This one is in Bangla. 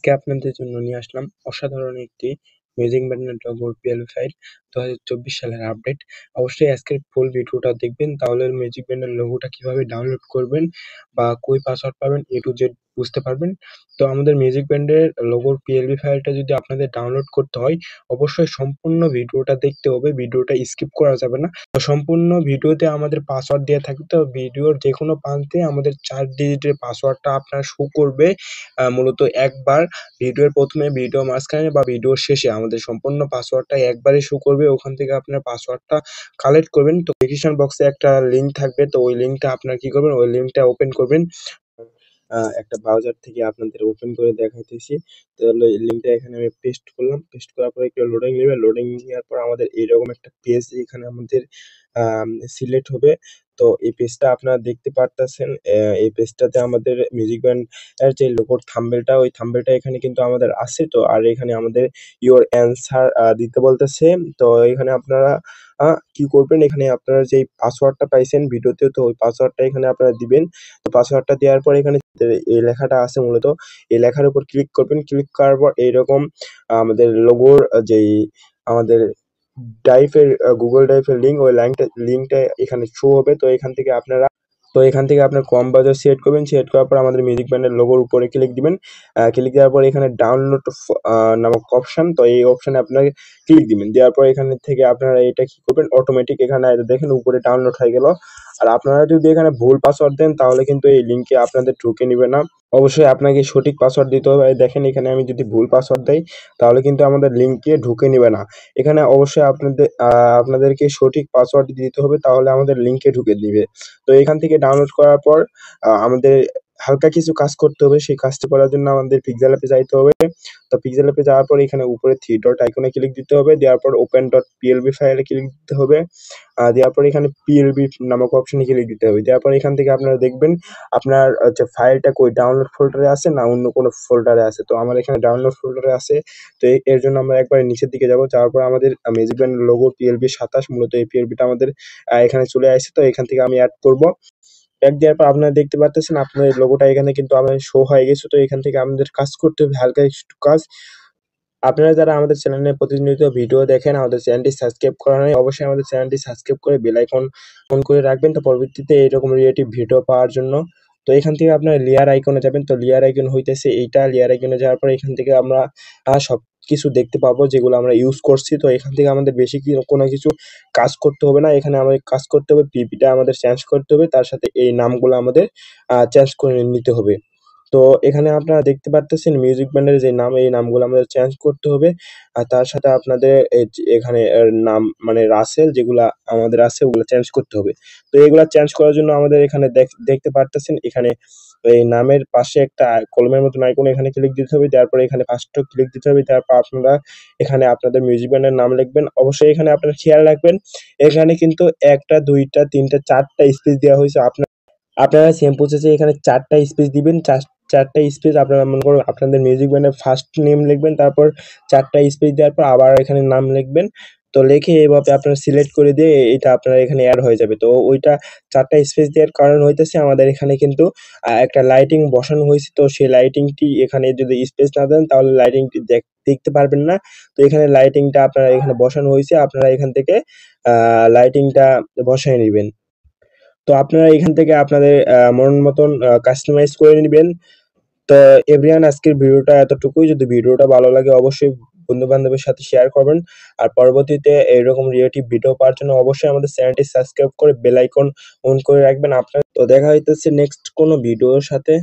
আজকে আপনাদের জন্য নিয়ে আসলাম অসাধারণ একটি মিউজিক ব্যান্ডের লোগোর পিএলপি ফাইল 2024 সালের আপডেট। অবশ্যই আজকের ফুল ভিডিওটা দেখবেন, তাহলে মিউজিক ব্যান্ডের লোগোটা কিভাবে ডাউনলোড করবেন বা কই পাসওয়ার্ড পাবেন এ টু জেড বুঝতে পারবেন। তো আমাদের মিউজিক ব্যান্ডের লোগোর পিএলপি ফাইলটা যদি আপনাদের ডাউনলোড করতে হয়, অবশ্যই সম্পূর্ণ ভিডিওটা দেখতে হবে, ভিডিওটা স্কিপ করা যাবে না। তো সম্পূর্ণ ভিডিওতে আমাদের পাসওয়ার্ড দেওয়া থাকবে, তো ভিডিওর যে কোনো প্রান্তে আমাদের 4 ডিজিটের পাসওয়ার্ডটা আপনার শো করবে। মূলত একবার ভিডিওর প্রথমে, ভিডিও মাঝখানে বা ভিডিওর শেষে আমাদের সম্পূর্ণ পাসওয়ার্ডটা একবারে শো করবে। ওখান থেকে আপনার পাসওয়ার্ডটা কালেক্ট করবেন। তো ডেসক্রিপশন বক্সে একটা লিঙ্ক থাকবে, তো ওই লিঙ্কটা আপনার কি করবেন, ওই লিঙ্কটা ওপেন করবেন। একটা ব্রাউজার থেকে আপনাদের ওপেন করে দেখাইতেছি। তাহলে এই লিঙ্কটা এখানে আমি পেস্ট করলাম, পেস্ট করার পরে একটু লোডিং নেবে, লোডিং নেওয়ার পর আমাদের এইরকম একটা পেজ এখানে আমাদের সিলেক্ট হবে। তো এই পেজটা আপনারা দেখতে পারতেছেন, এই পেজটাতে আমাদের মিউজিক ব্যান্ড এর যে লোগোর থাম্বনেলটা, ওই থাম্বনেলটা এখানে কিন্তু আমাদের আছে। তো আর এখানে আমাদের ইওর অ্যান্সার দিতে বলতেছে। তো এখানে আপনারা কি করবেন, এখানে আপনারা যেই পাসওয়ার্ডটা পাইছেন ভিডিওতে, তো ওই পাসওয়ার্ডটা এখানে আপনারা দিবেন। তো পাসওয়ার্ডটা দেওয়ার পর এখানে এই লেখাটা আছে, মূলত এই লেখার উপর ক্লিক করবেন। ক্লিক করার পর এইরকম আমাদের লোগোর যেই আমাদের ড্রাইভের গুগল ড্রাইভের লিঙ্ক, ওই লিঙ্কটা এখানে শো হবে। তো এখান থেকে আপনার কম বাজেট সিলেক্ট করবেন। সিলেক্ট করার পর আমাদের মিউজিক ব্যান্ডের লোগোর উপরে ক্লিক দিবেন। ক্লিক দেওয়ার পর এখানে ডাউনলোড নামক অপশন, তো এই অপশনে আপনাকে ক্লিক দিবেন। দেওয়ার পর এখানে থেকে আপনারা এটা কি করবেন, অটোমেটিক এখানে দেখেন উপরে ডাউনলোড হয়ে গেল। আর আপনারা যদি এখানে ভুল পাসওয়ার্ড দেন তাহলে কিন্তু এই লিঙ্কে আপনাদের ঢুকে নিবে না। অবশ্যই আপনাকে সঠিক পাসওয়ার্ড দিতে হবে। এই দেখেন এখানে আমি যদি ভুল পাসওয়ার্ড দেই তাহলে কিন্তু আমাদের লিঙ্কে ঢুকে নিবে না। এখানে অবশ্যই আপনাদেরকে সঠিক পাসওয়ার্ড দিতে হবে, তাহলে আমাদের লিঙ্কে ঢুকে দিবে। তো এখান থেকে ডাউনলোড করার পর আমাদের হালকা কিছু কাজ করতে হবে। সেই কাজটি করার জন্য আমাদের পিক্সেল অ্যাপে যাইতে হবে। তো পিক্সেল অ্যাপে যাওয়ার পর এখানে উপরে থ্রি ডট আইকনে ক্লিক দিতে হবে। দেওয়ার পর ওপেন ডট পিএলবি ফাইলে ক্লিক দিতে হবে। দেওয়ার পর এখানে পিএলবি নামক অপশনে ক্লিক দিতে হবে। দেওয়ার পর এখান থেকে আপনারা দেখবেন আপনার হচ্ছে ফাইলটা কই ডাউনলোড ফোল্ডারে আছে না অন্য কোনো ফোল্ডারে আছে। তো আমার এখানে ডাউনলোড ফোল্ডারে আছে। তো এর জন্য আমরা একবারে নিচের দিকে যাব। যাওয়ার পর আমাদের মিউজিক ব্যান্ড লোগো পিএলবি 27, মূলত এই পিএলবিটা আমাদের এখানে চলে আসছে। তো এখান থেকে আমি অ্যাড করব। ট্যাগ দেওয়ার পর আপনারা দেখতে পারতেছেন আপনার এই লোগোটা এখানে কিন্তু আমাদের শো হয়ে গেছে। তো এখান থেকে আমাদের কাজ করতে হবে, হালকা একটু কাজ। আপনারা যারা আমাদের চ্যানেলে প্রতিনিয়ত ভিডিও দেখেন, আমাদের চ্যানেলটি সাবস্ক্রাইব করা নাই, অবশ্যই আমাদের চ্যানেলটি সাবস্ক্রাইব করে বেল আইকন অন করে রাখবেন, তো পরবর্তীতে এরকম রিলেটিভ ভিডিও পাওয়ার জন্য। তো এখান থেকে আপনারা লেয়ার আইকনে যাবেন। তো লেয়ার আইকন হইতেছে এইটা। লেয়ার আইকনে যাওয়ার পর এখান থেকে আমরা সবকিছু দেখতে পাবো যেগুলো আমরা ইউজ করছি। তো এখান থেকে আমাদের বেশি কোনো কিছু কাজ করতে হবে না। এখানে আমাদের কাজ করতে হবে, পিপিটা আমাদের চেঞ্জ করতে হবে, তার সাথে এই নামগুলো আমাদের চেঞ্জ করে নিতে হবে। তো এখানে আপনারা দেখতে পারতেছেন মিউজিক ব্যান্ডের যে নাম, এই নামগুলো আমাদের চেঞ্জ করতে হবে। আর তার সাথে আপনাদের এখানে নাম মানে রাসেল যেগুলা আমাদের আছে ওগুলো চেঞ্জ করতে হবে। তো এগুলা চেঞ্জ করার জন্য আমাদের এখানে দেখতে পারতেছেন এখানে এই নামের পাশে একটা কলমের মতন আইকন, এখানে ক্লিক দিতে হবে। তারপরে এখানে ফার্স্ট ক্লিক দিতে হবে। তারপর আপনারা এখানে আপনাদের মিউজিক ব্যান্ডের নাম লিখবেন। অবশ্যই এখানে আপনারা খেয়াল রাখবেন, এখানে কিন্তু 1টা 2টা 3টা 4টা স্পেস দেওয়া হয়েছে। আপনারা সেম প্রসেসে এখানে 4টা স্পেস দিবেন। 4টা স্পেস আপনারা মনে করুন আপনাদের মিউজিক ব্যান্ডের ফার্স্ট নেম লিখবেন, তারপর 4টা স্পেস দেওয়ার পর আবার এখানে নাম লিখবেন। তো লিখে এভাবে আপনারা সিলেক্ট করে দিয়ে এটা আপনার এখানে অ্যাড হয়ে যাবে। তো ওইটা 4টা স্পেস দেওয়ার কারণ হইতেছে আমাদের এখানে কিন্তু একটা লাইটিং বসানো হয়েছে। তো সেই লাইটিংটি এখানে যদি স্পেস না দেন তাহলে লাইটিংটি দেখতে পারবেন না। তো এখানে লাইটিংটা আপনারা এখানে বসানো হয়েছে, আপনারা এখান থেকে লাইটিংটা বসায় নিবেন। তো আপনারা এখান থেকে আপনাদের মন মতন কাস্টমাইজ করে নিবেন। তো এভরিওয়ান, আজকের ভিডিওটা এতটুকুই। যদি ভিডিওটা ভালো লাগে অবশ্যই বন্ধু-বান্ধবের সাথে শেয়ার করবেন। আর পরবর্তীতে এরকম রিলেটিভ ভিডিও পাওয়ার জন্য অবশ্যই আমাদের চ্যানেলটি সাবস্ক্রাইব করে বেল আইকন অন করে রাখবেন। তো দেখা হইতেছে নেক্সট কোনো ভিডিওর সাথে।